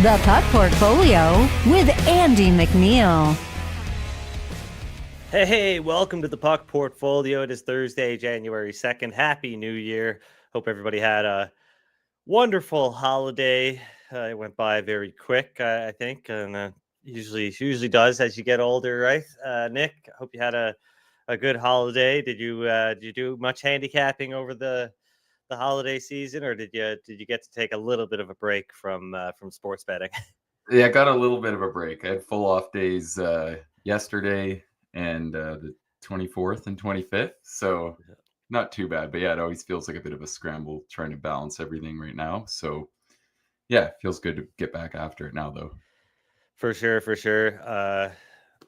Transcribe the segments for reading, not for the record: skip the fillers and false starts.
The Puck Portfolio with Andy McNeil. Hey, welcome to the Puck Portfolio. It is Thursday, January 2nd. Happy New Year. Hope everybody had a wonderful holiday. It went by very quick, I think, and usually does as you get older, right? Nick, hope you had a good holiday. Did you do much handicapping over the holiday season, or did you get to take a little bit of a break from sports betting? Yeah, I got a little bit of a break. I had full off days yesterday and the 24th and 25th. So not too bad. But yeah, it always feels like a bit of a scramble trying to balance everything right now. So yeah, it feels good to get back after it now, though. For sure.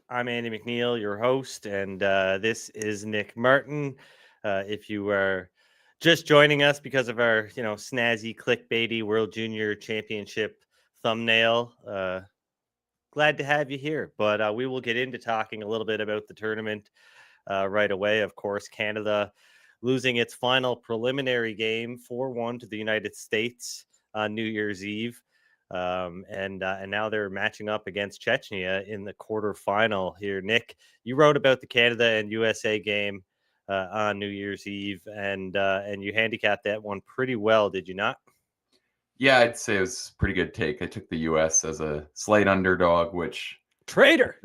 I'm Andy McNeil, your host, and this is Nick Martin. If you are just joining us because of our, snazzy clickbaity World Junior Championship thumbnail, glad to have you here. But we will get into talking a little bit about the tournament right away. Of course, Canada losing its final preliminary game 4-1 to the United States on New Year's Eve. And now they're matching up against Chechnya in the quarterfinal here. Nick, you wrote about the Canada and USA game on New Year's Eve, and you handicapped that one pretty well, did you not? Yeah, I'd say it was a pretty good take. I took the U.S. as a slight underdog, which traitor.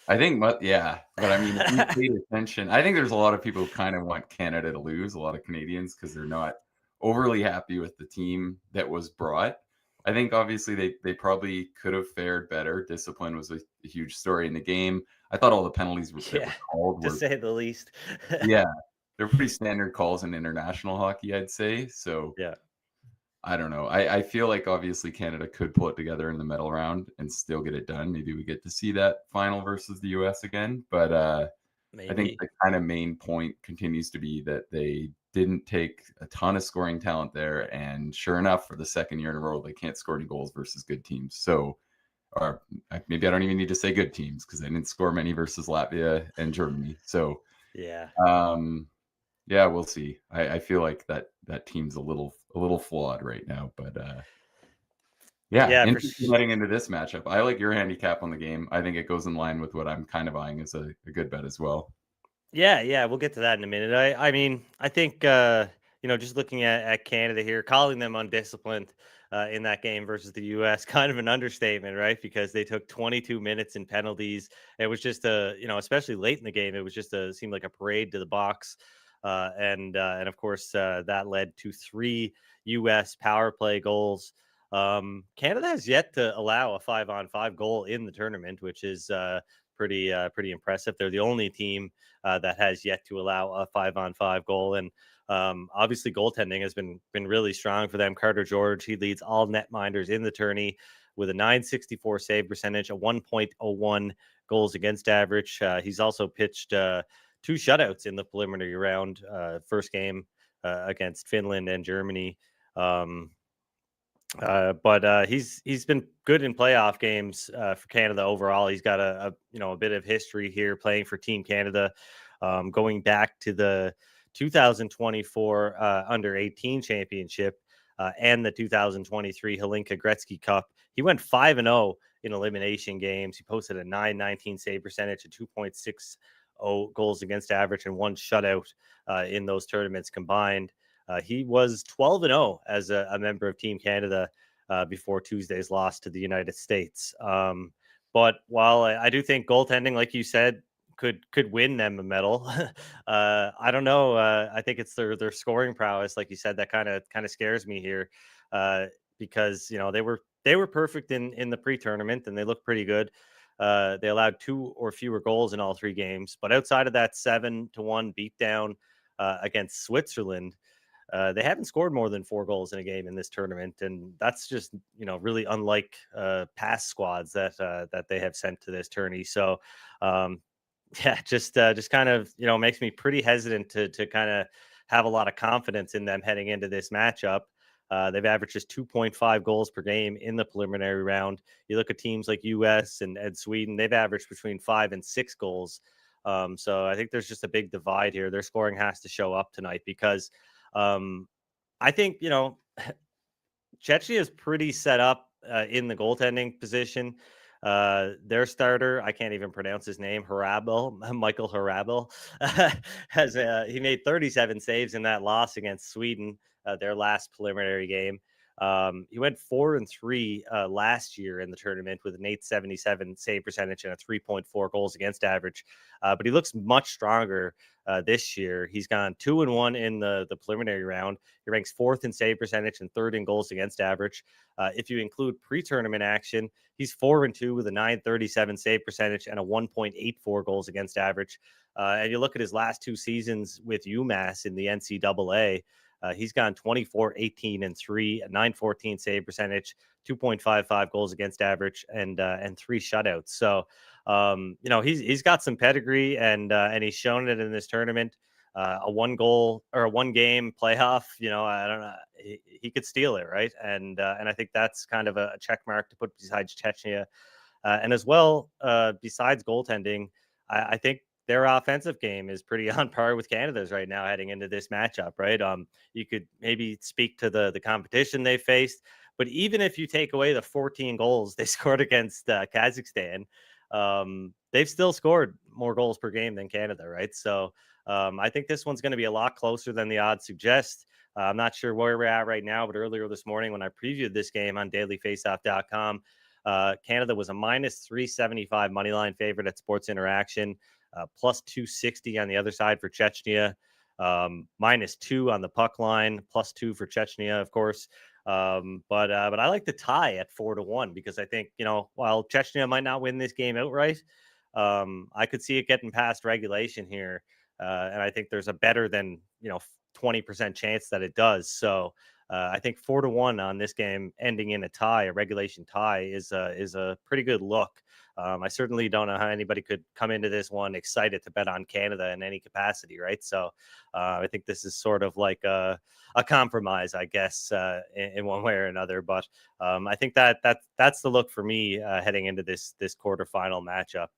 I think, yeah. But I mean, if you paid attention, I think there's a lot of people who kind of want Canada to lose, a lot of Canadians, because they're not overly happy with the team that was brought. I think obviously they probably could have fared better. Discipline was a huge story in the game. I thought all the penalties were called to say the least. Yeah, they're pretty standard calls in international hockey, I'd say. So yeah, I don't know. I feel like obviously Canada could pull it together in the medal round and still get it done. Maybe we get to see that final versus the US again. But I think the kind of main point continues to be that they didn't take a ton of scoring talent there. And sure enough, for the second year in a row, they can't score any goals versus good teams. So, or maybe I don't even need to say good teams because they didn't score many versus Latvia and Germany. So, yeah. Yeah, we'll see. I feel like that team's a little flawed right now, but interesting heading into this matchup. I like your handicap on the game. I think it goes in line with what I'm kind of eyeing as a good bet as well. Yeah, we'll get to that in a minute. I mean, I think just looking at Canada here, calling them undisciplined in that game versus the U.S. kind of an understatement, right? Because they took 22 minutes in penalties. It was just especially late in the game, it was just seemed like a parade to the box. And of course, that led to 3 U.S. power play goals. Canada has yet to allow a 5-on-5 goal in the tournament, which is pretty impressive. They're the only team that has yet to allow a 5-on-5 goal, and obviously goaltending has been really strong for them. Carter George, he leads all netminders in the tourney with a .964 save percentage, a 1.01 goals against average. He's also pitched 2 shutouts in the preliminary round. First game against Finland and Germany. But he's been good in playoff games for Canada overall. He's got a bit of history here playing for Team Canada, going back to the 2024 under 18 championship and the 2023 Hlinka Gretzky Cup. He went 5-0 in elimination games. He posted a .919 save percentage, a 2.60 goals against average, and 1 shutout in those tournaments combined. He was 12-0 as a member of Team Canada before Tuesday's loss to the United States. But while I do think goaltending, like you said, could win them a medal, I don't know. I think it's their scoring prowess, like you said, that kind of scares me here because they were perfect in the pre-tournament and they looked pretty good. They allowed 2 or fewer goals in all 3 games, but outside of that 7-1 beatdown against Switzerland, they haven't scored more than 4 goals in a game in this tournament, and that's just really unlike past squads that they have sent to this tourney. So, just kind of makes me pretty hesitant to kind of have a lot of confidence in them heading into this matchup. They've averaged just 2.5 goals per game in the preliminary round. You look at teams like US and Sweden; they've averaged between 5 and 6 goals. So I think there's just a big divide here. Their scoring has to show up tonight because I think, Czechia is pretty set up in the goaltending position. Their starter, I can't even pronounce his name, Michael Harabel, he made 37 saves in that loss against Sweden, their last preliminary game. He went 4-3 last year in the tournament with an 877 save percentage and a 3.4 goals against average. But he looks much stronger this year. He's gone 2-1 in the preliminary round. He ranks 4th in save percentage and 3rd in goals against average. If you include pre-tournament action, he's 4-2 with a 937 save percentage and a 1.84 goals against average. And you look at his last 2 seasons with UMass in the NCAA. He's gone 24, 18, and 3, a 914 save percentage, 2.55 goals against average, and 3 shutouts. So, he's got some pedigree, and he's shown it in this tournament. A 1-game playoff, I don't know, he could steal it, right? And I think that's kind of a check mark to put besides Chechnya, and as well, besides goaltending, I think their offensive game is pretty on par with Canada's right now heading into this matchup, right? You could maybe speak to the competition they faced, but even if you take away the 14 goals they scored against Kazakhstan, they've still scored more goals per game than Canada, right? So I think this one's going to be a lot closer than the odds suggest. I'm not sure where we're at right now, but earlier this morning when I previewed this game on dailyfaceoff.com, Canada was a minus 375 moneyline favorite at Sports Interaction. Plus 260 on the other side for Chechnya, minus 2 on the puck line, plus 2 for Chechnya, of course. But I like the tie at 4-1 because I think, while Chechnya might not win this game outright, I could see it getting past regulation here. And I think there's a better than, 20% chance that it does. So I think 4-1 on this game ending in a tie, a regulation tie, is a pretty good look. I certainly don't know how anybody could come into this one excited to bet on Canada in any capacity, right? So I think this is sort of like a compromise, I guess, in one way or another. But I think that's the look for me heading into this quarterfinal matchup.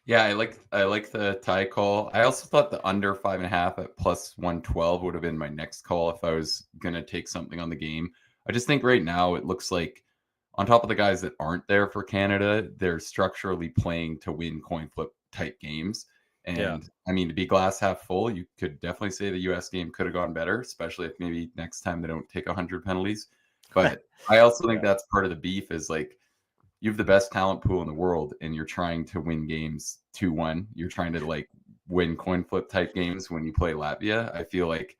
Yeah, I like the tie call. I also thought the under 5.5 at plus 112 would have been my next call if I was gonna take something on the game. I just think right now it looks like on top of the guys that aren't there for Canada, they're structurally playing to win coin flip type games. And I mean, to be glass half full, you could definitely say the US game could have gone better, especially if maybe next time they don't take 100 penalties. But I also think that's part of the beef is like you have the best talent pool in the world and you're trying to win games 2-1. You're trying to like win coin flip type games when you play Latvia. I feel like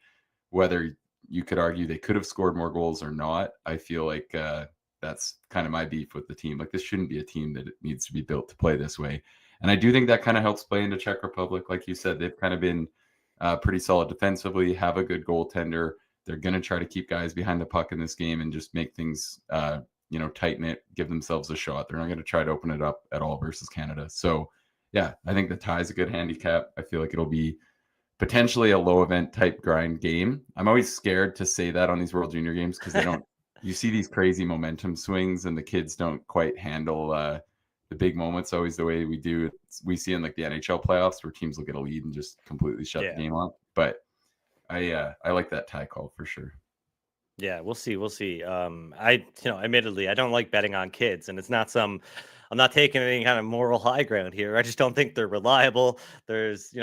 whether you could argue they could have scored more goals or not, I feel like that's kind of my beef with the team. Like this shouldn't be a team that needs to be built to play this way. And I do think that kind of helps play into Czech Republic. Like you said, they've kind of been pretty solid defensively, have a good goaltender. They're going to try to keep guys behind the puck in this game and just make things tighten it, give themselves a shot. They're not going to try to open it up at all versus Canada. So, yeah, I think the tie is a good handicap. I feel like it'll be potentially a low event type grind game. I'm always scared to say that on these World Junior games because they don't. You see these crazy momentum swings, and the kids don't quite handle the big moments always the way we see in like the NHL playoffs where teams will get a lead and just completely shut the game off. But I like that tie call for sure. Yeah, we'll see. We'll see. Admittedly, I don't like betting on kids, and I'm not taking any kind of moral high ground here. I just don't think they're reliable. There's,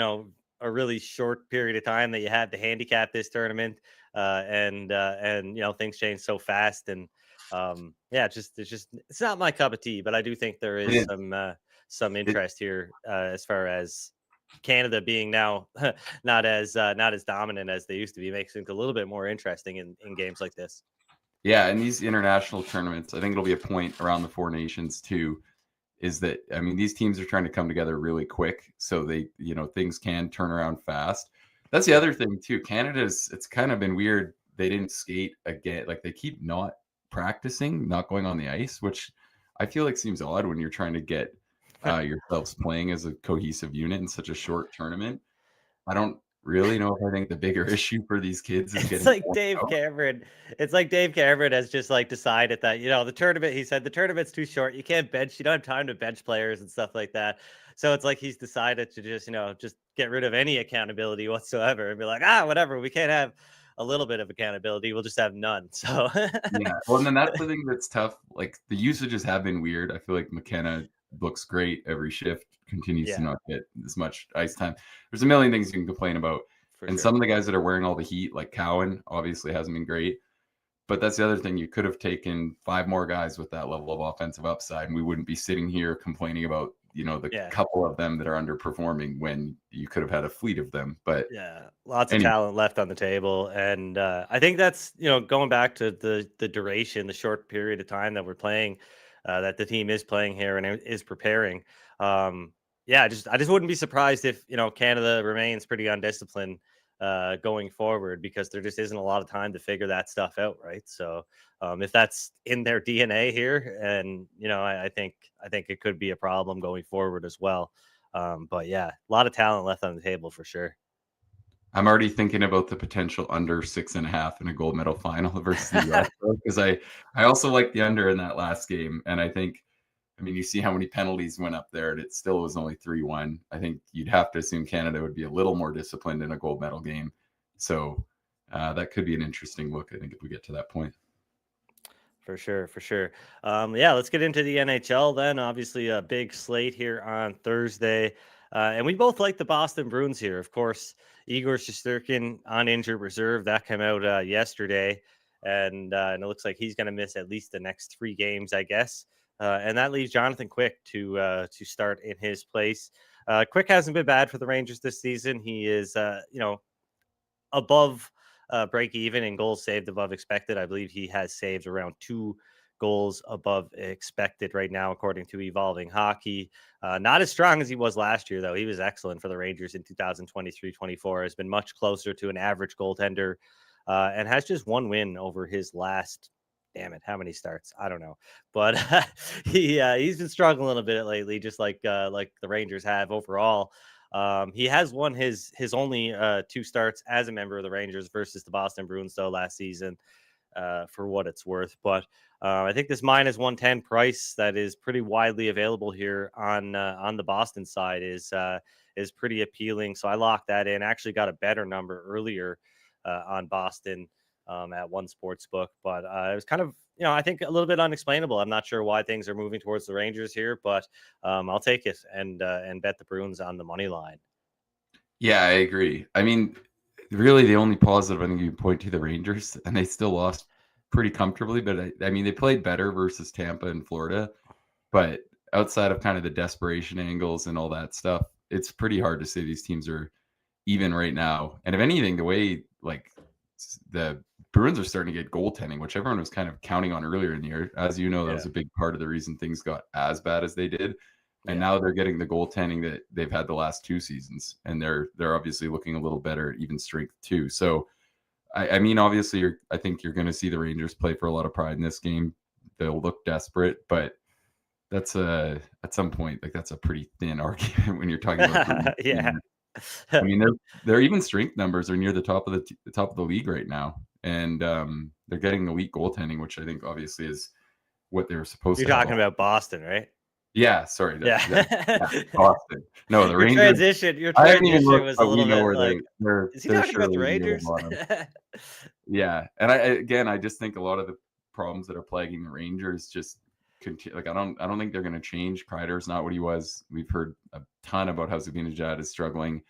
a really short period of time that you had to handicap this tournament, and things change so fast, and it's not my cup of tea. But I do think there is some interest here as far as Canada being now not as dominant as they used to be makes things a little bit more interesting in games like this. Yeah, and these international tournaments, I think it'll be a point around the Four Nations too, is that I mean these teams are trying to come together really quick, so they things can turn around fast. That's the other thing too. It's kind of been weird. They didn't skate again, like they keep not practicing, not going on the ice, which I feel like seems odd when you're trying to get yourselves playing as a cohesive unit in such a short tournament. I don't really know if I think the bigger issue for these kids is It's getting like Dave Cameron. It's like Dave Cameron has just like decided that, the tournament, he said the tournament's too short. You can't bench. You don't have time to bench players and stuff like that. So it's like he's decided to just get rid of any accountability whatsoever and be like, whatever. We can't have a little bit of accountability. We'll just have none. So Yeah. Well, and then that's the thing that's tough. Like the usages have been weird. I feel like McKenna looks great every shift, continues to yeah, not get as much ice time. There's a million things you can complain about. for And sure. some of the guys that are wearing all the heat, like Cowan, obviously hasn't been great. But that's the other thing. You could have taken 5 more guys with that level of offensive upside, and we wouldn't be sitting here complaining about, the Yeah. couple of them that are underperforming when you could have had a fleet of them. But Yeah, lots of anyway, talent left on the table, and I think that's going back to the duration, the short period of time that we're playing, that the team is playing here and is preparing. Yeah, I just wouldn't be surprised if Canada remains pretty undisciplined going forward because there just isn't a lot of time to figure that stuff out, right? So if that's in their DNA here, and I think it could be a problem going forward as well. But yeah, a lot of talent left on the table for sure. I'm already thinking about the potential under 6.5 in a gold medal final versus the US because I also like the under in that last game, and I mean, you see how many penalties went up there, and it still was only 3-1. I think you'd have to assume Canada would be a little more disciplined in a gold medal game. So that could be an interesting look, I think, if we get to that point. For sure, for sure. Yeah, let's get into the NHL then. Obviously, a big slate here on Thursday. And we both like the Boston Bruins here. Of course, Igor Shesterkin on injured reserve. That came out yesterday. And it looks like he's going to miss at least the next 3 games, I guess. And that leaves Jonathan Quick to start in his place. Quick hasn't been bad for the Rangers this season. He is, above break even and goals saved above expected. I believe he has saved around 2 goals above expected right now, according to Evolving Hockey. Not as strong as he was last year, though. He was excellent for the Rangers in 2023-24. Has been much closer to an average goaltender and has just 1 win over his last. Damn it! How many starts? I don't know, but he's been struggling a bit lately, just like the Rangers have overall. He has won his only 2 starts as a member of the Rangers versus the Boston Bruins, though, last season, for what it's worth. But I think this -110 price that is pretty widely available here on the Boston side is pretty appealing. So I locked that in. Actually, got a better number earlier on Boston at one sports book, but it was kind of I think a little bit unexplainable. I'm not sure why things are moving towards the Rangers here, but I'll take it and bet the Bruins on the money line. Yeah, I agree. I mean, really, the only positive I think you can point to the Rangers, and they still lost pretty comfortably. But I mean, they played better versus Tampa and Florida. But outside of kind of the desperation angles and all that stuff, it's pretty hard to say these teams are even right now. And if anything, the way like the Bruins are starting to get goaltending, which everyone was kind of counting on earlier in the year. As you know, that Yeah, was a big part of the reason things got as bad as they did. And yeah. now they're getting the goaltending that they've had the last 2 seasons, and they're obviously looking a little better at even strength too. So, I mean, obviously, I think you're going to see the Rangers play for a lot of pride in this game. They'll look desperate, but that's at some point like that's a pretty thin argument when you're talking about. Yeah. I mean, their even strength numbers are near the top of the top of the league right now, and they're getting elite goaltending, which I think obviously is what they were supposed You're to have. talking about Boston, right? Yeah, sorry. Yeah. Boston. No, the Your Rangers. Your I haven't even transition looked, was a but we little know bit where like, is he they're talking about the surely near the Rangers? bottom. Yeah, and I just think a lot of the problems that are plaguing the Rangers just continue. Like I don't think they're going to change. Kreider's not what he was. We've heard a ton about how Zibanejad is struggling.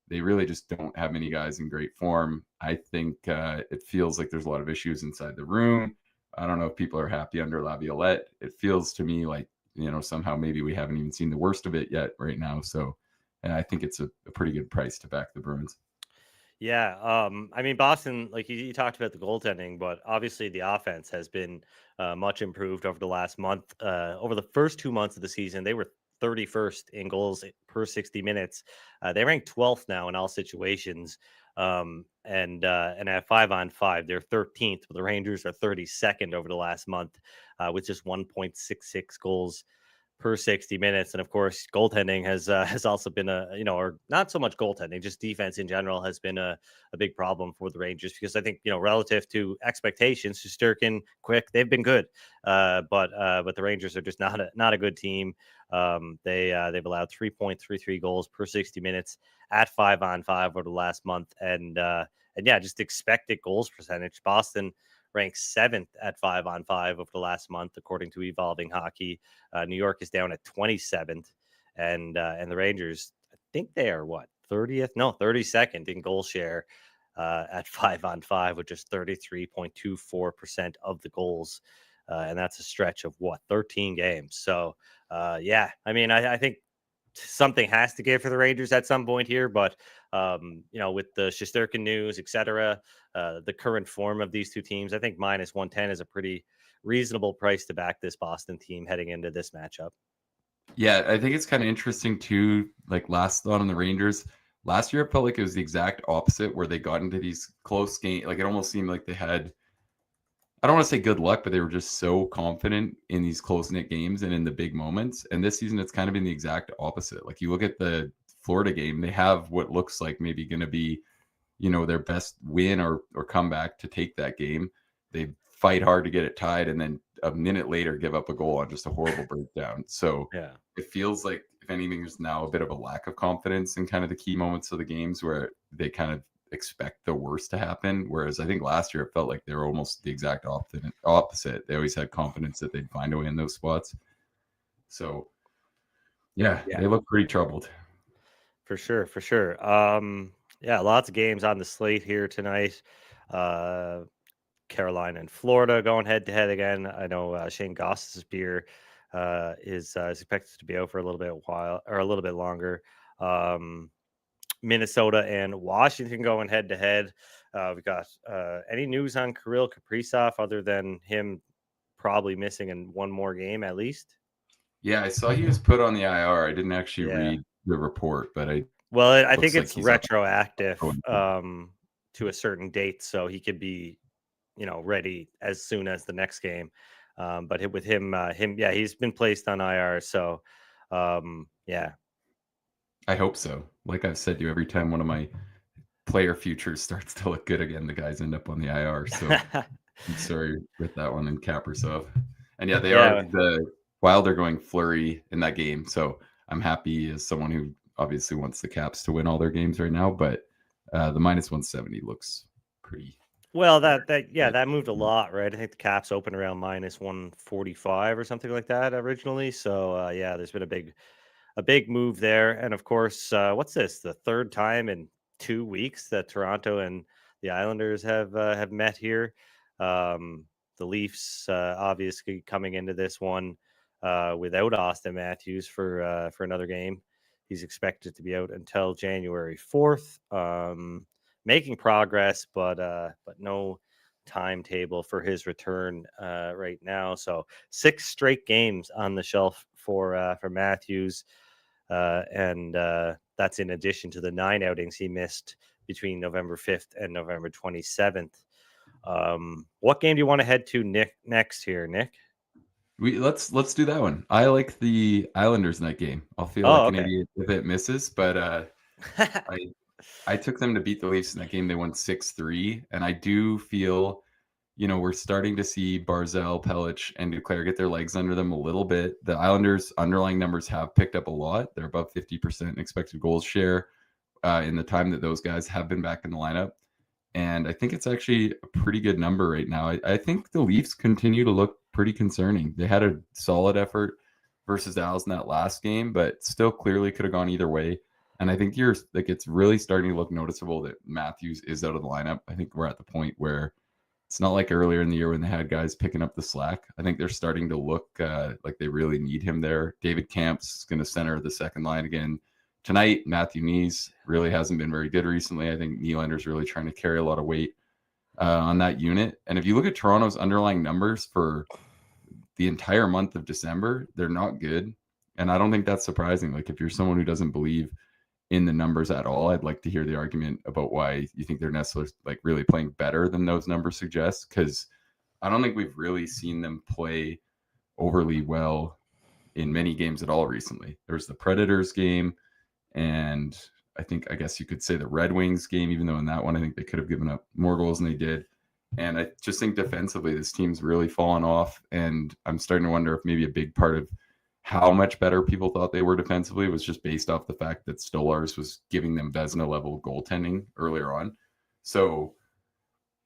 They really just don't have many guys in great form. I think it feels like there's a lot of issues inside the room. I don't know if people are happy under Laviolette. It feels to me like somehow maybe we haven't even seen the worst of it yet right now. So, and I think it's a pretty good price to back the Bruins. Yeah, I mean Boston, like you talked about the goaltending, but obviously the offense has been much improved over the last month. Over the first 2 months of the season, they were 31st in goals per 60 minutes. They rank 12th now in all situations, and at 5-on-5, they're 13th. But the Rangers are 32nd over the last month, with just 1.66 goals per 60 minutes. And of course, goaltending has also been or not so much goaltending, just defense in general has been a big problem for the Rangers because I think, relative to expectations, Shesterkin, Quick, they've been good. But the Rangers are just not a good team. They've allowed 3.33 goals per 60 minutes at 5-on-5 over the last month, and yeah, just expected goals percentage. Boston ranks 7th at 5-on-5 over the last month, according to Evolving Hockey. New York is down at 27th, and the Rangers, I think they are 30th? No, 32nd in goal share at 5-on-5, with just 33.24% of the goals. And that's a stretch of 13 games. So, yeah, I mean, I think something has to give for the Rangers at some point here, but with the Shesterkin news, etc., the current form of these two teams, I think -110 is a pretty reasonable price to back this Boston team heading into this matchup. Yeah, I think it's kind of interesting too. Like last thought on the Rangers, last year it felt like it was the exact opposite, where they got into these close games. Like it almost seemed like they had, I don't want to say good luck, but they were just so confident in these close knit games and in the big moments. And this season, it's kind of been the exact opposite. Like you look at the Florida game, they have what looks like maybe going to be, their best win or comeback to take that game. They fight hard to get it tied, and then a minute later give up a goal on just a horrible breakdown. So Yeah, it feels like, if anything, there's now a bit of a lack of confidence in kind of the key moments of the games where they kind of expect the worst to happen. Whereas I think last year it felt like they were almost the exact opposite. They always had confidence that they'd find a way in those spots. So yeah. They look pretty troubled. For sure, for sure. Yeah, lots of games on the slate here tonight. Carolina and Florida going head to head again. I know Shane Goss's beer is expected to be out for a little bit longer. Minnesota and Washington going head to head. We got any news on Kirill Kaprizov other than him probably missing in one more game at least? Yeah, I saw he was put on the IR. I didn't actually read the report, but I think it's retroactive to a certain date, so he could be, ready as soon as the next game. But with him, he's been placed on IR. So, yeah. I hope so. Like I've said to you, every time one of my player futures starts to look good again, the guys end up on the IR. So I'm sorry with that one and Kaprizov. And yeah, they are the Wild are going Fleury in that game. So I'm happy as someone who obviously wants the Caps to win all their games right now. But the -170 looks pretty. Well, that moved a lot, right? I think the Caps opened around -145 or something like that originally. So there's been a big move there. And of course, what's this? The third time in 2 weeks that Toronto and the Islanders have met here. The Leafs obviously coming into this one without Austin Matthews for another game. He's expected to be out until January 4th. Making progress, but no timetable for his return right now. So 6 straight games on the shelf for Matthews, and that's in addition to the 9 outings he missed between November 5th and November 27th. What game do you want to head to next here, Nick? Let's do that one. I like the Islanders in that game. I'll feel like an idiot if it misses, but I took them to beat the Leafs in that game. They won 6-3, and I do feel, we're starting to see Barzal, Pelech, and Duclair get their legs under them a little bit. The Islanders' underlying numbers have picked up a lot. They're above 50% expected goals share in the time that those guys have been back in the lineup. And I think it's actually a pretty good number right now. I think the Leafs continue to look pretty concerning. They had a solid effort versus the Isles in that last game, but still clearly could have gone either way. And I think it's really starting to look noticeable that Matthews is out of the lineup. I think we're at the point where it's not like earlier in the year when they had guys picking up the slack. I think they're starting to look like they really need him there. David Kamp's going to center the second line again tonight. Matthew Knees really hasn't been very good recently. I think Nylander's really trying to carry a lot of weight on that unit. And if you look at Toronto's underlying numbers for the entire month of December, they're not good. And I don't think that's surprising. Like if you're someone who doesn't believe in the numbers at all, I'd like to hear the argument about why you think they're necessarily like really playing better than those numbers suggest, because I don't think we've really seen them play overly well in many games at all recently. There was the Predators game, and I guess you could say the Red Wings game, even though in that one I think they could have given up more goals than they did. And I just think defensively this team's really fallen off, and I'm starting to wonder if maybe a big part of how much better people thought they were defensively was just based off the fact that Stolarz was giving them Vezina level goaltending earlier on. So,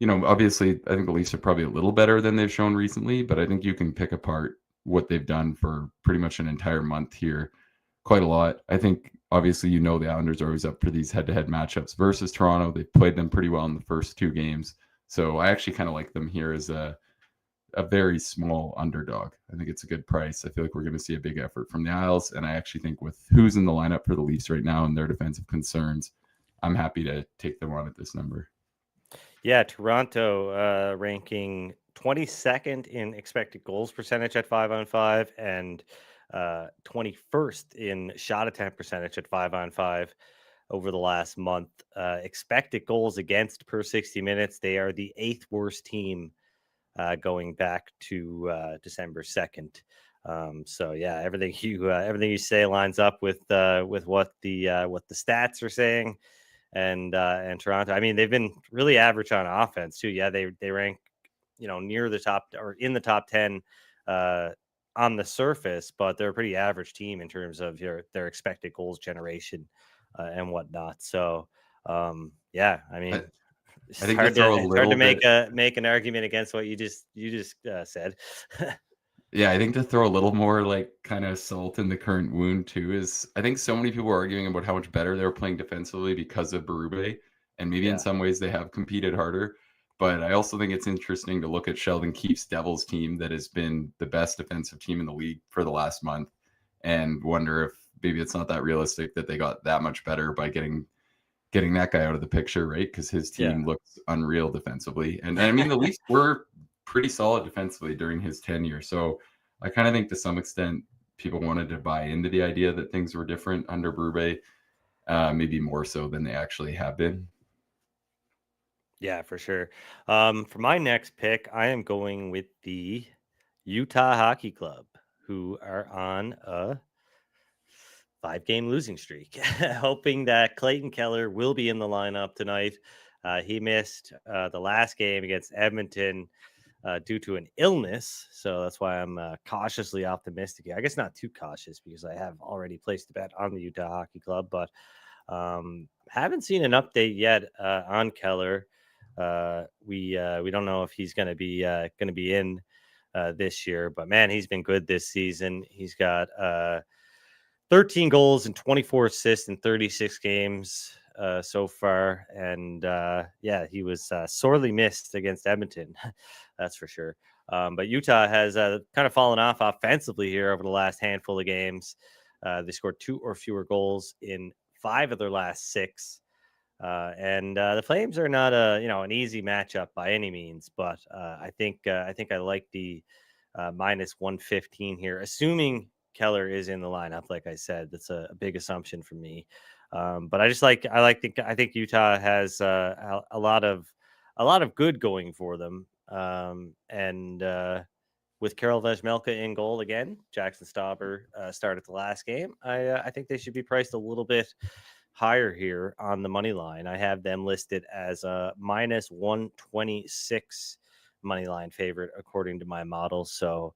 obviously, I think the Leafs are probably a little better than they've shown recently, but I think you can pick apart what they've done for pretty much an entire month here quite a lot. I think, obviously, the Islanders are always up for these head-to-head matchups versus Toronto. They've played them pretty well in the first 2 games. So I actually kind of like them here as a very small underdog. I think it's a good price. I feel like we're going to see a big effort from the Isles, and I actually think with who's in the lineup for the Leafs right now and their defensive concerns, I'm happy to take them on at this number. Yeah, Toronto ranking 22nd in expected goals percentage at 5-on-5 and 21st in shot attempt percentage at 5-on-5 over the last month. Expected goals against per 60 minutes, they are the 8th worst team going back to December 2nd. So yeah, everything you say lines up with what the stats are saying. And Toronto, I mean, they've been really average on offense too. Yeah, they rank, near the top or in the top 10 on the surface, but they're a pretty average team in terms of their expected goals generation and whatnot. So yeah, I mean, I think it's hard to make an argument against what you just said. Yeah, I think to throw a little more like kind of salt in the current wound too is I think so many people are arguing about how much better they were playing defensively because of Berube, and maybe in some ways they have competed harder. But I also think it's interesting to look at Sheldon Keefe's Devils team that has been the best defensive team in the league for the last month, and wonder if maybe it's not that realistic that they got that much better by getting that guy out of the picture, right? Because his team looks unreal defensively, and I mean the Leafs were pretty solid defensively during his tenure. So I kind of think to some extent people wanted to buy into the idea that things were different under Berube, maybe more so than they actually have been. Yeah, for sure. For my next pick, I am going with the Utah Hockey Club, who are on a 5-game losing streak, hoping that Clayton Keller will be in the lineup tonight. He missed the last game against Edmonton due to an illness. So that's why I'm cautiously optimistic. I guess not too cautious because I have already placed a bet on the Utah Hockey Club, but haven't seen an update yet on Keller. We don't know if he's going to be in this year, but man, he's been good this season. He's got 13 goals and 24 assists in 36 games so far. And yeah, he was sorely missed against Edmonton. That's for sure. But Utah has kind of fallen off offensively here over the last handful of games. They scored 2 or fewer goals in 5 of their last 6. And the Flames are not an easy matchup by any means, but I think I like the minus 115 here, assuming Keller is in the lineup. Like I said, that's a big assumption for me. But I think Utah has a lot of good going for them. And with Karel Vejmelka in goal again, Jackson Stauber started the last game. I think they should be priced a little bit higher here on the money line. I have them listed as a minus 126 money line favorite according to my model. So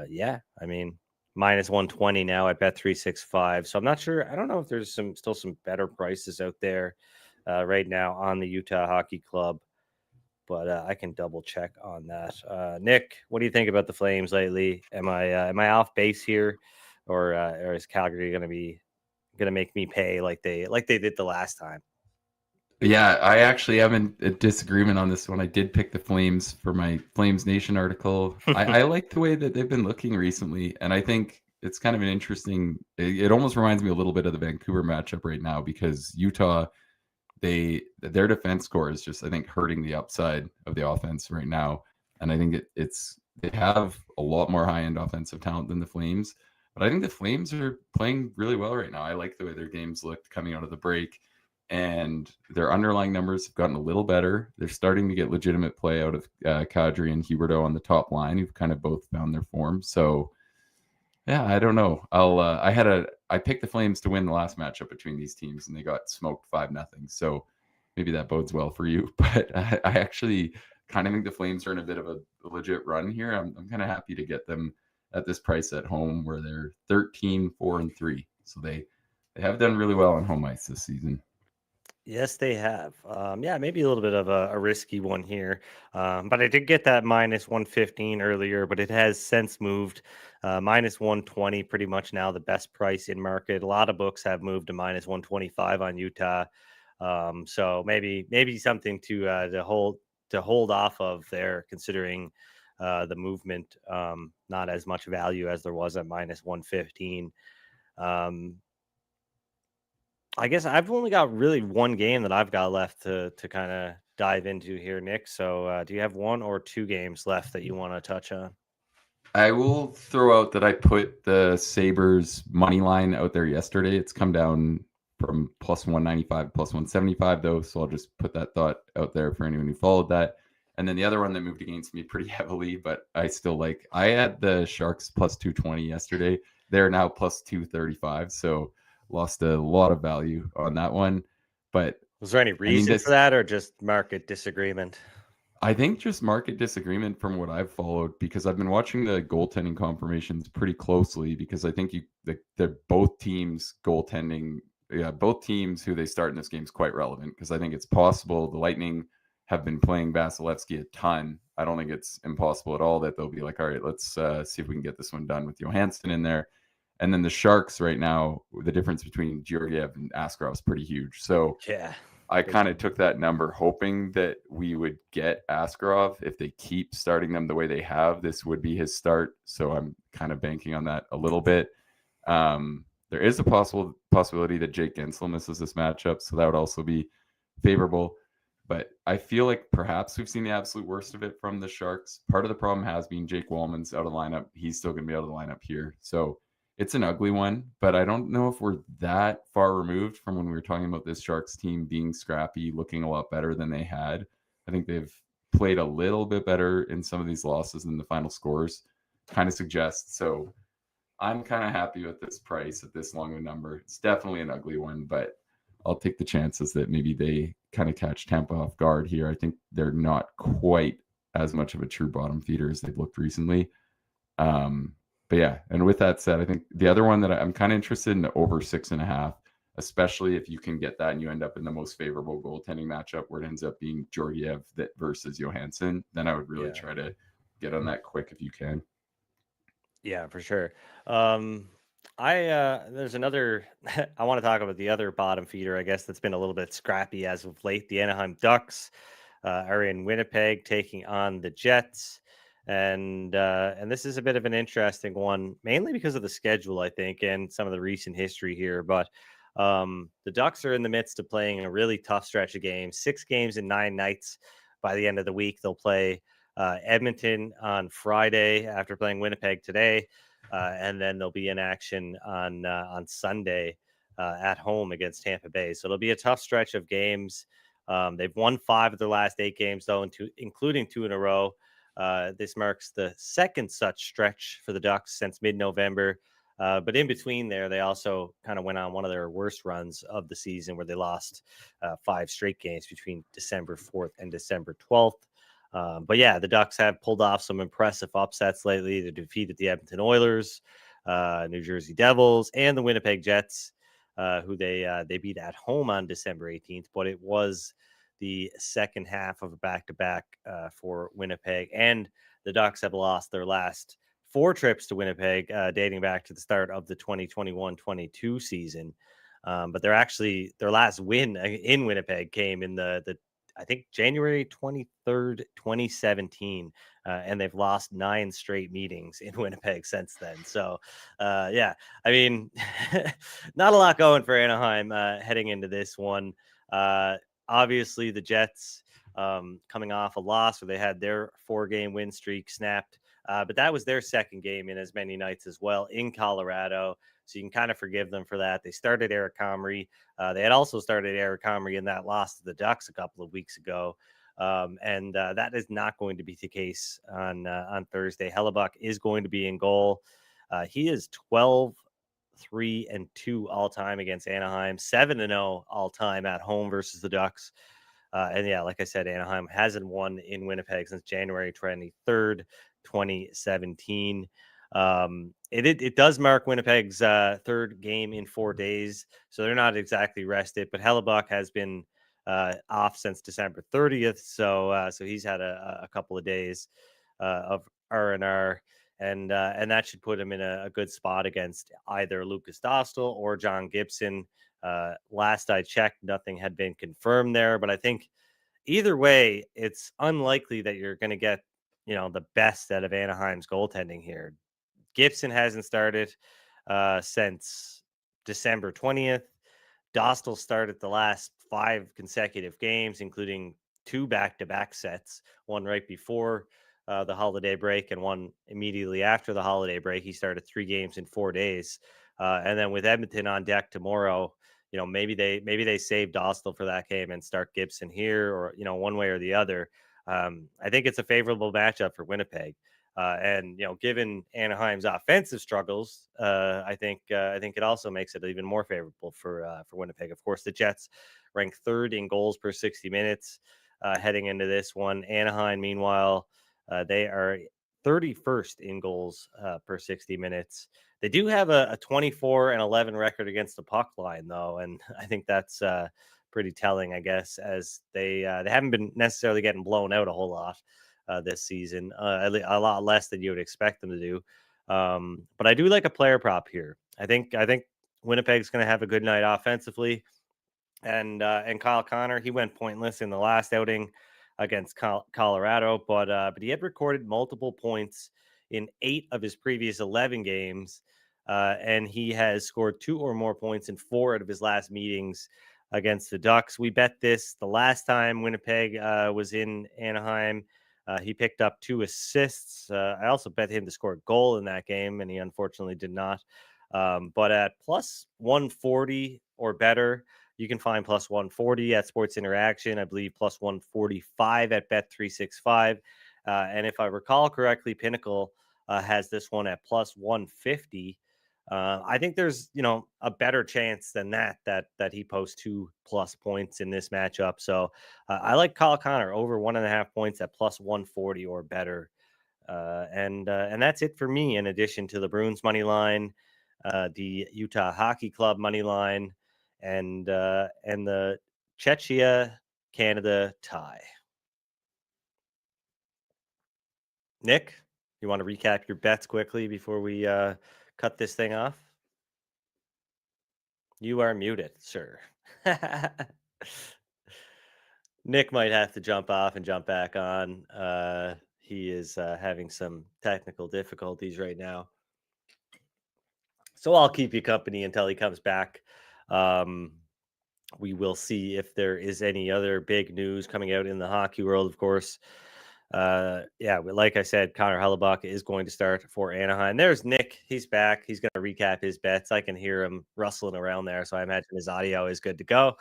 yeah, I mean, minus 120 now at Bet365. So I'm not sure. I don't know if there's still some better prices out there right now on the Utah Hockey Club, but I can double check on that. Nick, what do you think about the Flames lately? Am I off base here, or is Calgary going to make me pay like they did the last time? Yeah, I actually am in a disagreement on this one. I did pick the Flames for my Flames Nation article. I like the way that they've been looking recently, and I think it's kind of an interesting. It almost reminds me a little bit of the Vancouver matchup right now because Utah, their defense score is just I think hurting the upside of the offense right now, and I think they have a lot more high end offensive talent than the Flames, but I think the Flames are playing really well right now. I like the way their games looked coming out of the break. And their underlying numbers have gotten a little better. They're starting to get legitimate play out of Kadri and Huberdeau on the top line, who've kind of both found their form. So, yeah, I don't know. I picked the Flames to win the last matchup between these teams, and they got smoked 5-0. So maybe that bodes well for you. But I actually kind of think the Flames are in a bit of a legit run here. I'm kind of happy to get them at this price at home, where they're 13-4-3. So they have done really well on home ice this season. Yes, they have. Yeah, maybe a little bit of a risky one here. But I did get that minus 115 earlier, but it has since moved minus 120, pretty much now the best price in market. A lot of books have moved to minus 125 on Utah. So maybe something to hold off of there, considering the movement, not as much value as there was at minus 115. I guess I've only got really one game that I've got left to kind of dive into here, Nick. So, do you have one or two games left that you want to touch on? I will throw out that I put the Sabres money line out there yesterday. It's come down from plus 195, plus 175, though. So I'll just put that thought out there for anyone who followed that. And then the other one that moved against me pretty heavily, but I still like, I had the Sharks plus 220 yesterday. They're now plus 235. So lost a lot of value on that one. But was there any reason for that, or just market disagreement? I think just market disagreement from what I've followed, because I've been watching the goaltending confirmations pretty closely, because I think they're both teams goaltending. Yeah, both teams who they start in this game is quite relevant, because I think it's possible the Lightning have been playing Vasilevsky a ton. I don't think it's impossible at all that they'll be like, all right, let's see if we can get this one done with Johansson in there. And then the Sharks right now, the difference between Georgiev and Askarov is pretty huge. So yeah, I kind of took that number hoping that we would get Askarov. If they keep starting them the way they have, this would be his start. So I'm kind of banking on that a little bit. There is a possibility that Jake Gensel misses this matchup, so that would also be favorable. But I feel like perhaps we've seen the absolute worst of it from the Sharks. Part of the problem has been Jake Wallman's out of lineup. He's still going to be out of the lineup here. So it's an ugly one, but I don't know if we're that far removed from when we were talking about this Sharks team being scrappy, looking a lot better than they had. I think they've played a little bit better in some of these losses than the final scores kind of suggest. So I'm kind of happy with this price at this long of a number. It's definitely an ugly one, but I'll take the chances that maybe they kind of catch Tampa off guard here. I think they're not quite as much of a true bottom feeder as they've looked recently. But yeah, and with that said, I think the other one that I'm kind of interested in, the over 6.5, especially if you can get that and you end up in the most favorable goaltending matchup where it ends up being Georgiev versus Johansson, then I would really try to get on that quick if you can. Yeah, for sure. There's another I want to talk about the other bottom feeder, I guess, that's been a little bit scrappy as of late. The Anaheim Ducks are in Winnipeg taking on the Jets. And this is a bit of an interesting one, mainly because of the schedule, I think, and some of the recent history here. But the Ducks are in the midst of playing a really tough stretch of games, 6 games in 9 nights. By the end of the week, they'll play Edmonton on Friday after playing Winnipeg today, and then they'll be in action on Sunday at home against Tampa Bay. So it'll be a tough stretch of games. They've won 5 of their last 8 games, though, including 2 in a row. This marks the second such stretch for the Ducks since mid-November. But in between there, they also kind of went on one of their worst runs of the season, where they lost 5 straight games between December 4th and December 12th. But yeah, the Ducks have pulled off some impressive upsets lately. They defeated the Edmonton Oilers, New Jersey Devils, and the Winnipeg Jets, who they beat at home on December 18th. But it was the second half of a back-to-back for Winnipeg, and the Ducks have lost their last 4 trips to Winnipeg, dating back to the start of the 2021-22 season. But their last win in Winnipeg came in the I think January 23rd, 2017, and they've lost 9 straight meetings in Winnipeg since then. So, yeah, I mean, not a lot going for Anaheim heading into this one. Obviously, the Jets coming off a loss where they had their 4-game win streak snapped, but that was their second game in as many nights as well in Colorado. So you can kind of forgive them for that. They started Eric Comrie. They had also started Eric Comrie in that loss to the Ducks a couple of weeks ago. And that is not going to be the case on Thursday. Hellebuck is going to be in goal. He is 12-3-2 all time against Anaheim, 7-0 all time at home versus the Ducks. And yeah, like I said, Anaheim hasn't won in Winnipeg since January 23rd, 2017. It does mark Winnipeg's third game in 4 days, so they're not exactly rested. But Hellebuck has been off since December 30th, so he's had a couple of days of R&R, and that should put him in a good spot against either Lucas Dostal or John Gibson. Last I checked, nothing had been confirmed there, but I think either way, it's unlikely that you're going to get the best out of Anaheim's goaltending here. Gibson hasn't started since December 20th. Dostal started the last 5 consecutive games, including 2 back-to-back sets, one right before the holiday break and one immediately after the holiday break. He started 3 games in 4 days. And then with Edmonton on deck tomorrow, maybe they save Dostal for that game and start Gibson here, or one way or the other. I think it's a favorable matchup for Winnipeg. And given Anaheim's offensive struggles, I think it also makes it even more favorable for Winnipeg. Of course, the Jets rank 3rd in goals per 60 minutes heading into this one. Anaheim, meanwhile, they are 31st in goals per 60 minutes. They do have a 24-11 record against the puck line, though, and I think that's pretty telling, I guess, as they haven't been necessarily getting blown out a whole lot this season, a lot less than you would expect them to do. But I do like a player prop here. I think Winnipeg's going to have a good night offensively, and Kyle Connor, he went pointless in the last outing against Colorado, but he had recorded multiple points in 8 of his previous 11 games, and he has scored 2 or more points in 4 out of his last meetings against the Ducks. We bet this the last time Winnipeg was in Anaheim. He picked up 2 assists. I also bet him to score a goal in that game, and he unfortunately did not. But at plus 140 or better, you can find plus 140 at Sports Interaction. I believe plus 145 at Bet365. And if I recall correctly, Pinnacle has this one at plus 150. I think there's, a better chance than that he posts 2+ points in this matchup. So I like Kyle Connor over 1.5 points at plus 140 or better. And that's it for me. In addition to the Bruins money line, the Utah Hockey Club money line, and the Czechia Canada tie. Nick, you want to recap your bets quickly before we cut this thing off? You are muted, sir. Nick might have to jump off and jump back on. He is having some technical difficulties right now. So I'll keep you company until he comes back. We will see if there is any other big news coming out in the hockey world, of course. Like I said, Connor Hellebuck is going to start for Anaheim. There's Nick. He's back. He's going to recap his bets. I can hear him rustling around there, so I imagine his audio is good to go.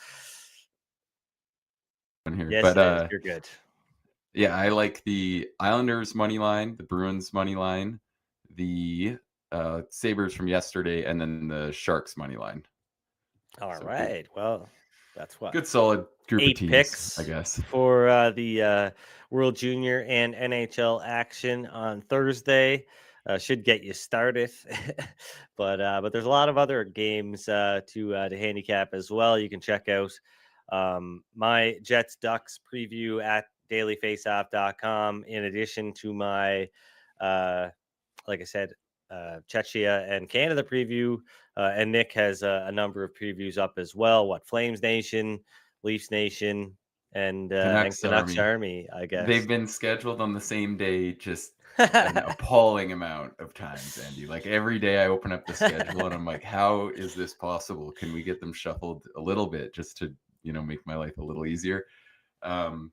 Here. Yes, but you're good. Yeah, I like the Islanders money line, the Bruins money line, the Sabres from yesterday, and then the Sharks money line. All right. Well, that's what good solid group 8 of teams, picks, I guess, for the World Junior and NHL action on Thursday. Should get you started, but there's a lot of other games to handicap as well. You can check out my Jets Ducks preview at dailyfaceoff.com, in addition to my like I said, Czechia and Canada preview, and Nick has a number of previews up as well. What Flames Nation, Leafs Nation, and Canucks Army, I guess. They've been scheduled on the same day, just an appalling amount of times, Andy. Like every day I open up the schedule and I'm like, how is this possible? Can we get them shuffled a little bit just to, make my life a little easier? But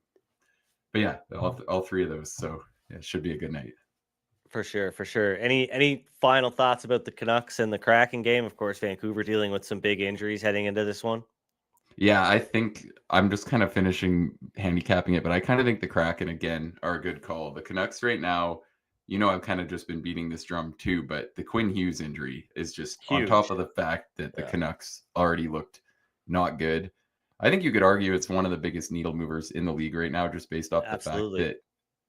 yeah, all 3 of those. So yeah, it should be a good night. For sure. Any final thoughts about the Canucks and the Kraken game? Of course, Vancouver dealing with some big injuries heading into this one. Yeah, I think I'm just kind of finishing handicapping it, but I kind of think the Kraken again are a good call. The Canucks right now, I've kind of just been beating this drum too, but the Quinn Hughes injury is just huge, on top of the fact that the Canucks already looked not good. I think you could argue it's one of the biggest needle movers in the league right now, just based off the fact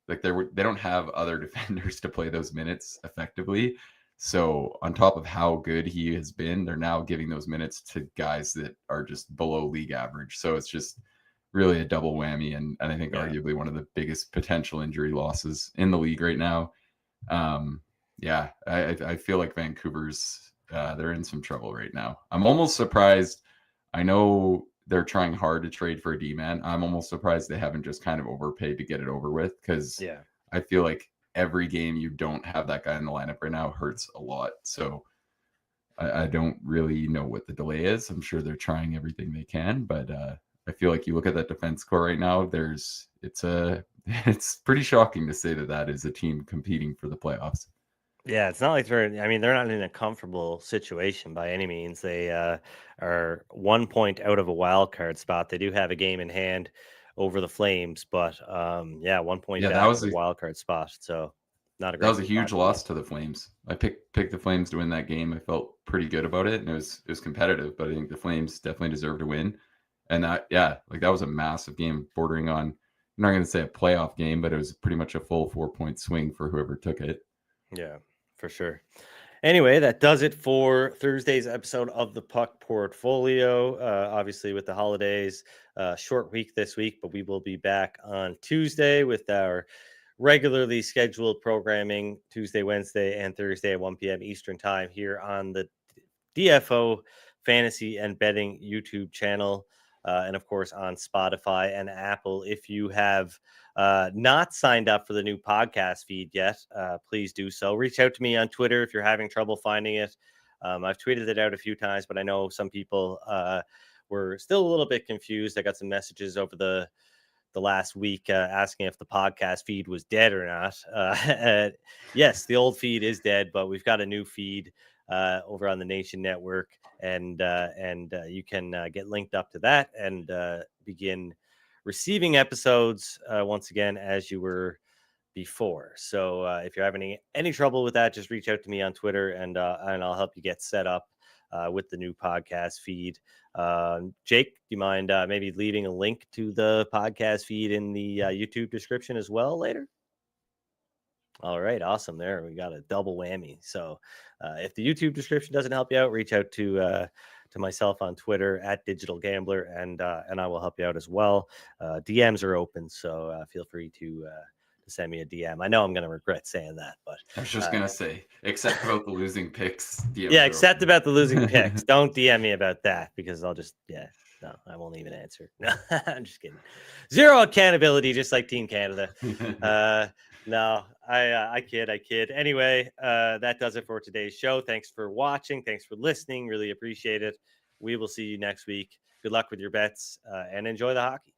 that they don't have other defenders to play those minutes effectively. So on top of how good he has been, they're now giving those minutes to guys that are just below league average. So it's just really a double whammy, and I think arguably one of the biggest potential injury losses in the league right now. I feel like Vancouver's they're in some trouble right now. I'm almost surprised. I know they're trying hard to trade for a D-man. I'm almost surprised they haven't just kind of overpaid to get it over with, because I feel like every game you don't have that guy in the lineup right now hurts a lot. So I don't really know what the delay is. I'm sure they're trying everything they can, but I feel like you look at that defense core right now, it's pretty shocking to say that is a team competing for the playoffs. Yeah, it's not like they're not in a comfortable situation by any means. They are 1 point out of a wild card spot. They do have a game in hand over the Flames, but 1 point back of the wild card spot. So not a great. That was a huge loss to the Flames. I picked the Flames to win that game. I felt pretty good about it, and it was competitive, but I think the Flames definitely deserved to win. And that was a massive game, bordering on, I'm not going to say a playoff game, but it was pretty much a full 4-point swing for whoever took it. Yeah, for sure. Anyway, that does it for Thursday's episode of the Puck Portfolio. Obviously, with the holidays, short week this week, but we will be back on Tuesday with our regularly scheduled programming Tuesday, Wednesday, and Thursday at 1 p.m. Eastern time here on the DFO Fantasy and Betting YouTube channel. And of course on Spotify and Apple. If you have not signed up for the new podcast feed yet, please do so. Reach out to me on Twitter if you're having trouble finding it. I've tweeted it out a few times, but I know some people were still a little bit confused. I got some messages over the last week asking if the podcast feed was dead or not. Yes, the old feed is dead, but we've got a new feed over on the Nation Network, and you can get linked up to that and begin receiving episodes once again as you were before. So if you're having any trouble with that, just reach out to me on Twitter, and I'll help you get set up with the new podcast feed. Jake, do you mind maybe leaving a link to the podcast feed in the YouTube description as well later? All right, awesome. There we got a double whammy. So if the YouTube description doesn't help you out, reach out to myself on Twitter at Digital Gambler, and I will help you out as well. DMs are open, so feel free to send me a DM. I know I'm going to regret saying that, but I was just going to say, except about the losing picks. DMs except about the losing picks. Don't DM me about that, because I'll just, no, I won't even answer. No, I'm just kidding. Zero accountability, just like Team Canada. No, I kid. Anyway, that does it for today's show. Thanks for watching. Thanks for listening. Really appreciate it. We will see you next week. Good luck with your bets and enjoy the hockey.